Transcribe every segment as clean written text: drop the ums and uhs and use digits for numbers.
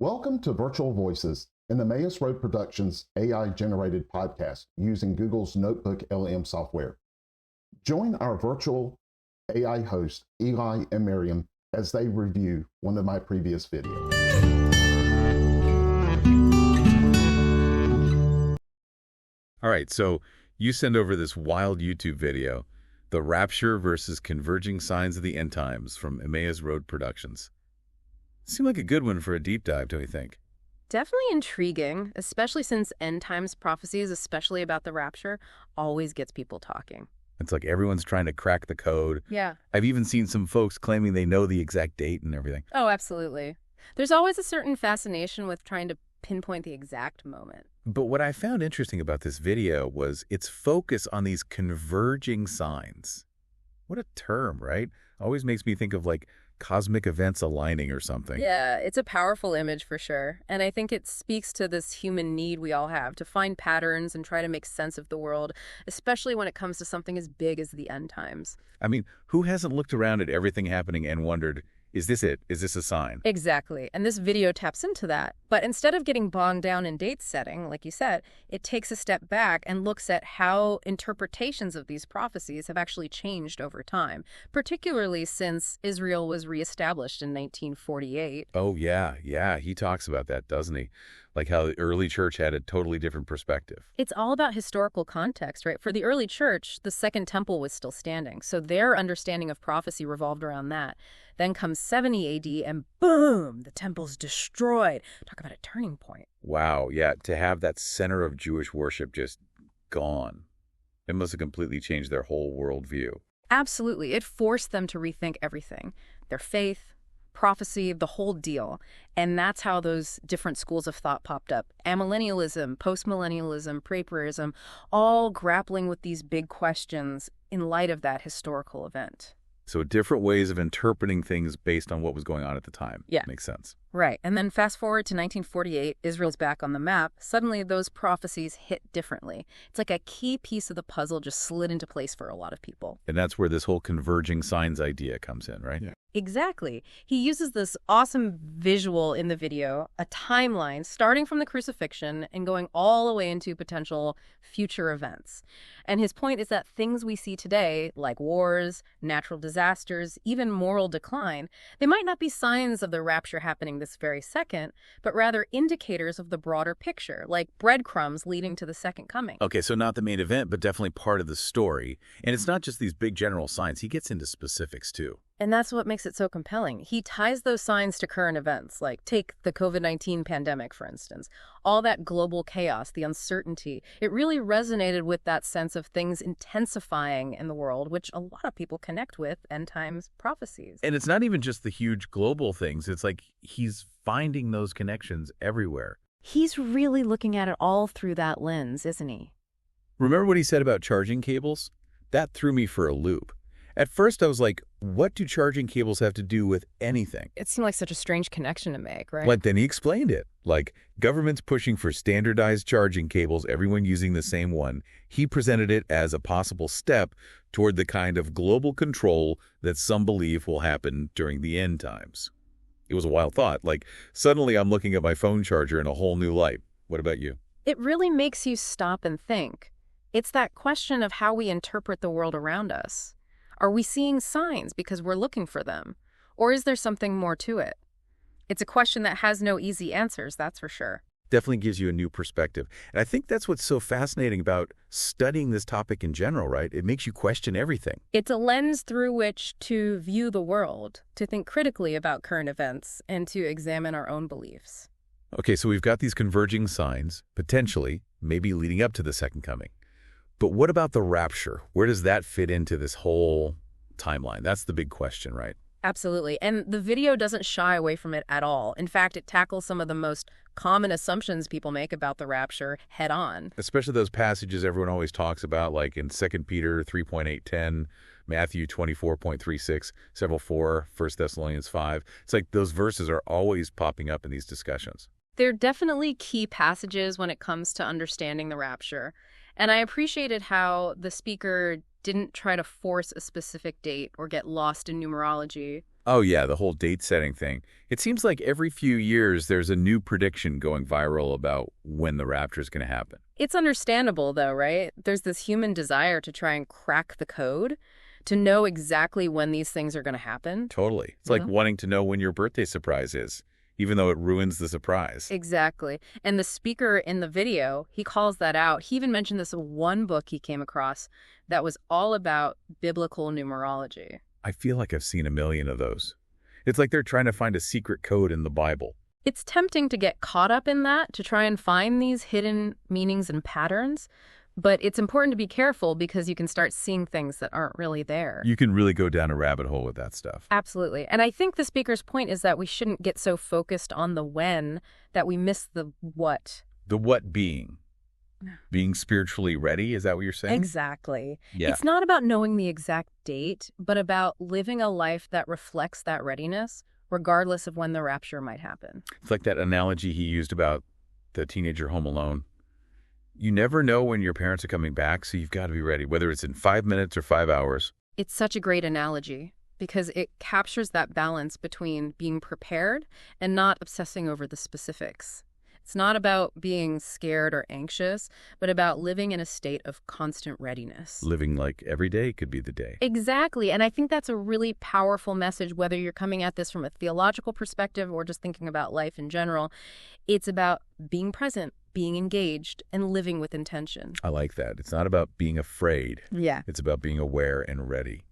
Welcome to Virtual Voices, an Emmaus Road Productions AI-generated podcast using Google's NotebookLM software. Join our virtual AI hosts, Eli and Miriam, as they review one of my previous videos. All right, so you send over this wild YouTube video, The Rapture versus Converging Signs of the End Times from Emmaus Road Productions. Seemed like a good one for a deep dive, don't you think? Definitely intriguing, especially since end times prophecies, especially about the rapture, always gets people talking. It's like everyone's trying to crack the code. Yeah. I've even seen some folks claiming they know the exact date and everything. Oh, absolutely. There's always a certain fascination with trying to pinpoint the exact moment. But what I found interesting about this video was its focus on these converging signs. What a term, right? Always makes me think of like cosmic events aligning or something. Yeah, it's a powerful image for sure. And I think it speaks to this human need we all have to find patterns and try to make sense of the world, especially when it comes to something as big as the end times. I mean, who hasn't looked around at everything happening and wondered, is this it? Is this a sign? Exactly. And this video taps into that. But instead of getting bogged down in date setting, like you said, it takes a step back and looks at how interpretations of these prophecies have actually changed over time, particularly since Israel was reestablished in 1948. Oh, yeah. He talks about that, doesn't he? Like how the early church had a totally different perspective. It's all about historical context, right? For the early church, the Second Temple was still standing, so their understanding of prophecy revolved around that. Then comes 70 AD, and boom, the temple's destroyed. Talk about a turning point. Wow, yeah, to have that center of Jewish worship just gone. It must have completely changed their whole worldview. Absolutely. It forced them to rethink everything. Their faith, prophecy, the whole deal. And that's how those different schools of thought popped up. Amillennialism, postmillennialism, praepurism, all grappling with these big questions in light of that historical event. So different ways of interpreting things based on what was going on at the time. Yeah. Makes sense. Right. And then fast forward to 1948, Israel's back on the map. Suddenly those prophecies hit differently. It's like a key piece of the puzzle just slid into place for a lot of people. And that's where this whole converging signs idea comes in, right? Yeah. Exactly. He uses this awesome visual in the video, a timeline starting from the crucifixion and going all the way into potential future events. And his point is that things we see today, like wars, natural disasters, even moral decline, they might not be signs of the rapture happening this very second, but rather indicators of the broader picture, like breadcrumbs leading to the second coming. Okay, so not the main event, but definitely part of the story. And it's not just these big general signs. He gets into specifics, too. And that's what makes it so compelling. He ties those signs to current events, like take the COVID-19 pandemic, for instance. All that global chaos, the uncertainty, it really resonated with that sense of things intensifying in the world, which a lot of people connect with end times prophecies. And it's not even just the huge global things. It's like he's finding those connections everywhere. He's really looking at it all through that lens, isn't he? Remember what he said about charging cables? That threw me for a loop. At first, I was like, what do charging cables have to do with anything? It seemed like such a strange connection to make, right? But then he explained it. Like, government's pushing for standardized charging cables, everyone using the same one. He presented it as a possible step toward the kind of global control that some believe will happen during the end times. It was a wild thought. Like, suddenly I'm looking at my phone charger in a whole new light. What about you? It really makes you stop and think. It's that question of how we interpret the world around us. Are we seeing signs because we're looking for them? Or is there something more to it? It's a question that has no easy answers, that's for sure. Definitely gives you a new perspective. And I think that's what's so fascinating about studying this topic in general, right? It makes you question everything. It's a lens through which to view the world, to think critically about current events, and to examine our own beliefs. Okay, so we've got these converging signs, potentially, maybe leading up to the second coming. But what about the rapture? Where does that fit into this whole timeline? That's the big question, right? Absolutely. And the video doesn't shy away from it at all. In fact, it tackles some of the most common assumptions people make about the rapture head on. Especially those passages everyone always talks about, like in 2 Peter 3.810, Matthew 24.36, several 4, 1 Thessalonians 5. It's like those verses are always popping up in these discussions. They're definitely key passages when it comes to understanding the rapture. And I appreciated how the speaker didn't try to force a specific date or get lost in numerology. Oh yeah, the whole date setting thing. It seems like every few years there's a new prediction going viral about when the rapture is going to happen. It's understandable, though, right? There's this human desire to try and crack the code, to know exactly when these things are going to happen. Totally. It's like wanting to know when your birthday surprise is, even though it ruins the surprise. Exactly. And the speaker in the video, he calls that out. He even mentioned this one book he came across that was all about biblical numerology. I feel like I've seen a million of those. It's like they're trying to find a secret code in the Bible. It's tempting to get caught up in that, to try and find these hidden meanings and patterns. But it's important to be careful because you can start seeing things that aren't really there. You can really go down a rabbit hole with that stuff. Absolutely. And I think the speaker's point is that we shouldn't get so focused on the when that we miss the what. The what being? Being spiritually ready? Is that what you're saying? Exactly. Yeah. It's not about knowing the exact date, but about living a life that reflects that readiness, regardless of when the rapture might happen. It's like that analogy he used about the teenager home alone. You never know when your parents are coming back, so you've got to be ready, whether it's in 5 minutes or 5 hours. It's such a great analogy because it captures that balance between being prepared and not obsessing over the specifics. It's not about being scared or anxious, but about living in a state of constant readiness. Living like every day could be the day. Exactly. And I think that's a really powerful message, whether you're coming at this from a theological perspective or just thinking about life in general. It's about being present, being engaged, and living with intention. I like that. It's not about being afraid. Yeah. It's about being aware and ready.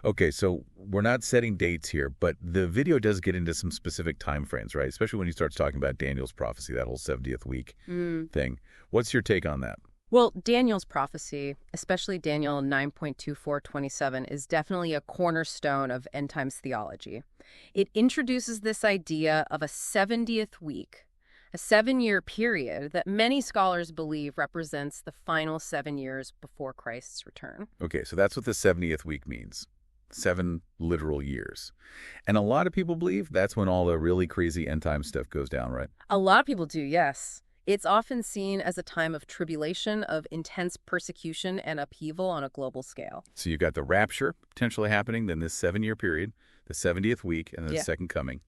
Okay, so we're not setting dates here, but the video does get into some specific time frames, right? Especially when he starts talking about Daniel's prophecy, that whole 70th week thing. What's your take on that? Well, Daniel's prophecy, especially Daniel 9.2427, is definitely a cornerstone of end times theology. It introduces this idea of a 70th week, a 7-year period that many scholars believe represents the final 7 years before Christ's return. Okay, so that's what the 70th week means. 7 literal years. And a lot of people believe that's when all the really crazy end time stuff goes down, right? A lot of people do, yes. It's often seen as a time of tribulation, of intense persecution and upheaval on a global scale. So you've got the rapture potentially happening, then this 7-year period, the 70th week, and then the second coming.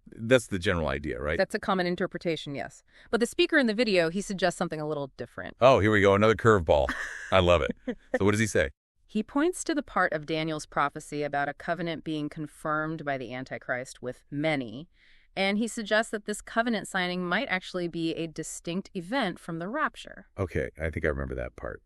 That's the general idea, right? That's a common interpretation, yes. But the speaker in the video, he suggests something a little different. Oh, here we go, another curveball. I love it. So what does he say? He points to the part of Daniel's prophecy about a covenant being confirmed by the Antichrist with many, and he suggests that this covenant signing might actually be a distinct event from the rapture. Okay, I think I remember that part.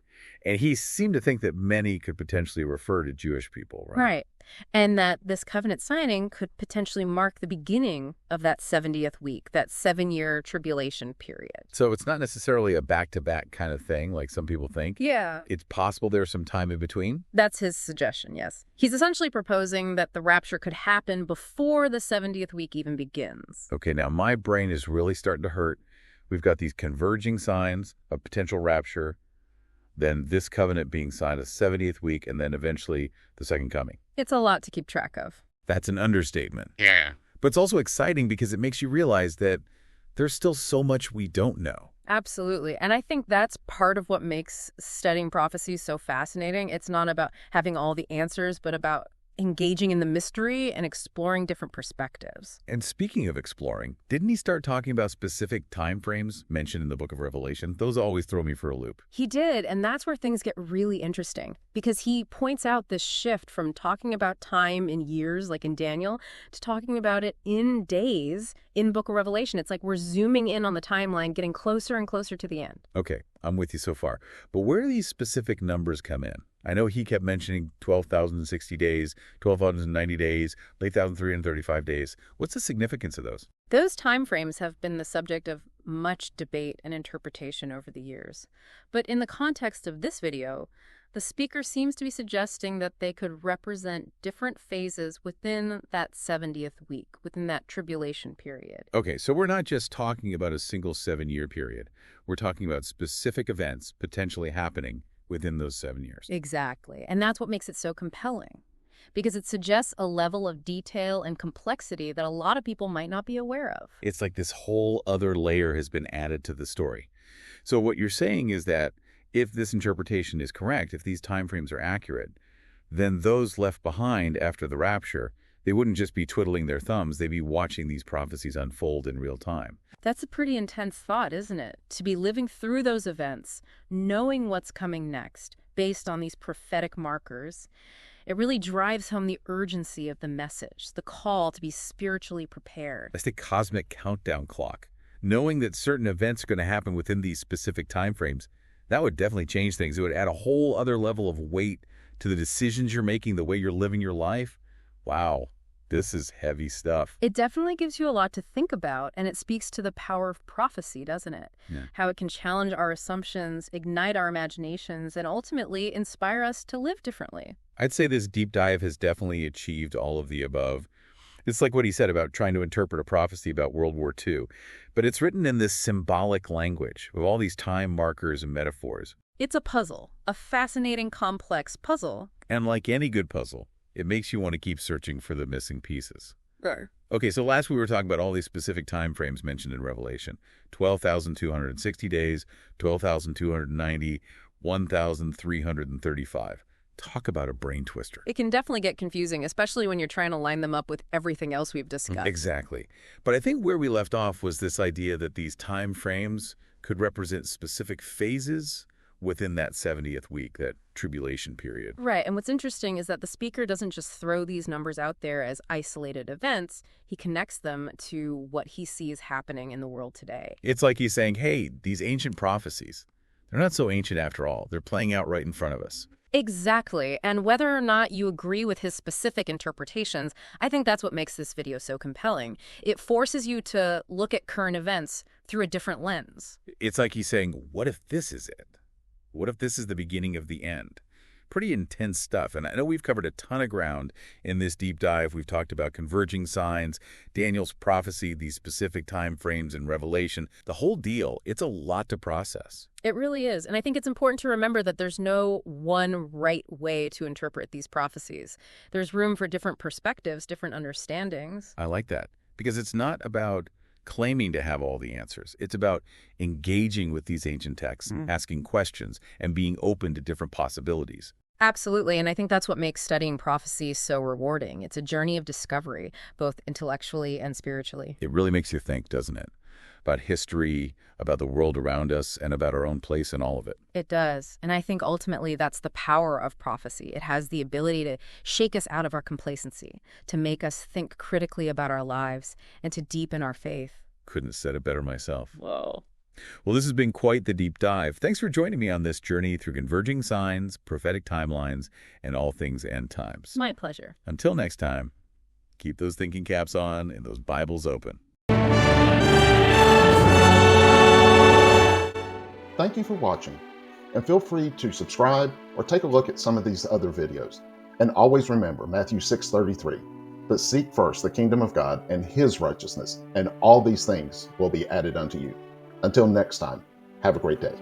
And he seemed to think that many could potentially refer to Jewish people, right? Right. And that this covenant signing could potentially mark the beginning of that 70th week, that 7-year tribulation period. So it's not necessarily a back-to-back kind of thing like some people think. Yeah. It's possible there's some time in between? That's his suggestion, yes. He's essentially proposing that the rapture could happen before the 70th week even begins. Okay, now my brain is really starting to hurt. We've got these converging signs of potential rapture, then this covenant being signed a 70th week, and then eventually the second coming. It's a lot to keep track of. That's an understatement. Yeah. But it's also exciting because it makes you realize that there's still so much we don't know. Absolutely. And I think that's part of what makes studying prophecy so fascinating. It's not about having all the answers, but about engaging in the mystery and exploring different perspectives. And speaking of exploring, didn't he start talking about specific time frames mentioned in the book of Revelation? Those always throw me for a loop. He did, and that's where things get really interesting because he points out this shift from talking about time in years, like in Daniel, to talking about it in days in book of Revelation. It's like we're zooming in on the timeline, getting closer and closer to the end. Okay, I'm with you so far. But where do these specific numbers come in? I know he kept mentioning 12,060 days, 12,090 days, 8,335 days. What's the significance of those? Those time frames have been the subject of much debate and interpretation over the years. But in the context of this video, the speaker seems to be suggesting that they could represent different phases within that 70th week, within that tribulation period. Okay, so we're not just talking about a single 7-year period. We're talking about specific events potentially happening within those 7 years. Exactly. And that's what makes it so compelling, because it suggests a level of detail and complexity that a lot of people might not be aware of. It's like this whole other layer has been added to the story. So what you're saying is that if this interpretation is correct, if these timeframes are accurate, then those left behind after the rapture, They wouldn't just be twiddling their thumbs, they'd be watching these prophecies unfold in real time. That's a pretty intense thought, isn't it? To be living through those events, knowing what's coming next, based on these prophetic markers. It really drives home the urgency of the message, the call to be spiritually prepared. That's the cosmic countdown clock. Knowing that certain events are going to happen within these specific time frames, that would definitely change things. It would add a whole other level of weight to the decisions you're making, the way you're living your life. Wow, this is heavy stuff. It definitely gives you a lot to think about, and it speaks to the power of prophecy, doesn't it? Yeah. How it can challenge our assumptions, ignite our imaginations, and ultimately inspire us to live differently. I'd say this deep dive has definitely achieved all of the above. It's like what he said about trying to interpret a prophecy about World War II, but it's written in this symbolic language with all these time markers and metaphors. It's a puzzle, a fascinating, complex puzzle. And like any good puzzle, it makes you want to keep searching for the missing pieces. Right. Okay, so last we were talking about all these specific time frames mentioned in Revelation. 12,260 days, 12,290, 1,335. Talk about a brain twister. It can definitely get confusing, especially when you're trying to line them up with everything else we've discussed. Exactly. But I think where we left off was this idea that these time frames could represent specific phases within that 70th week, that tribulation period. Right, and what's interesting is that the speaker doesn't just throw these numbers out there as isolated events. He connects them to what he sees happening in the world today. It's like he's saying, hey, these ancient prophecies, they're not so ancient after all. They're playing out right in front of us. Exactly, and whether or not you agree with his specific interpretations, I think that's what makes this video so compelling. It forces you to look at current events through a different lens. It's like he's saying, what if this is it? What if this is the beginning of the end? Pretty intense stuff. And I know we've covered a ton of ground in this deep dive. We've talked about converging signs, Daniel's prophecy, these specific time frames in Revelation. The whole deal, it's a lot to process. It really is. And I think it's important to remember that there's no one right way to interpret these prophecies. There's room for different perspectives, different understandings. I like that because it's not about claiming to have all the answers. It's about engaging with these ancient texts, asking questions, and being open to different possibilities. Absolutely, and I think that's what makes studying prophecy so rewarding. It's a journey of discovery, both intellectually and spiritually. It really makes you think, doesn't it? About history, about the world around us, and about our own place in all of it. It does, and I think ultimately that's the power of prophecy. It has the ability to shake us out of our complacency, to make us think critically about our lives, and to deepen our faith. Couldn't have said it better myself. Whoa. Well, this has been quite the deep dive. Thanks for joining me on this journey through converging signs, prophetic timelines, and all things end times. My pleasure. Until next time, keep those thinking caps on and those Bibles open. Thank you for watching, and feel free to subscribe or take a look at some of these other videos. And always remember Matthew 6:33, but seek first the kingdom of God and his righteousness, and all these things will be added unto you. Until next time, have a great day.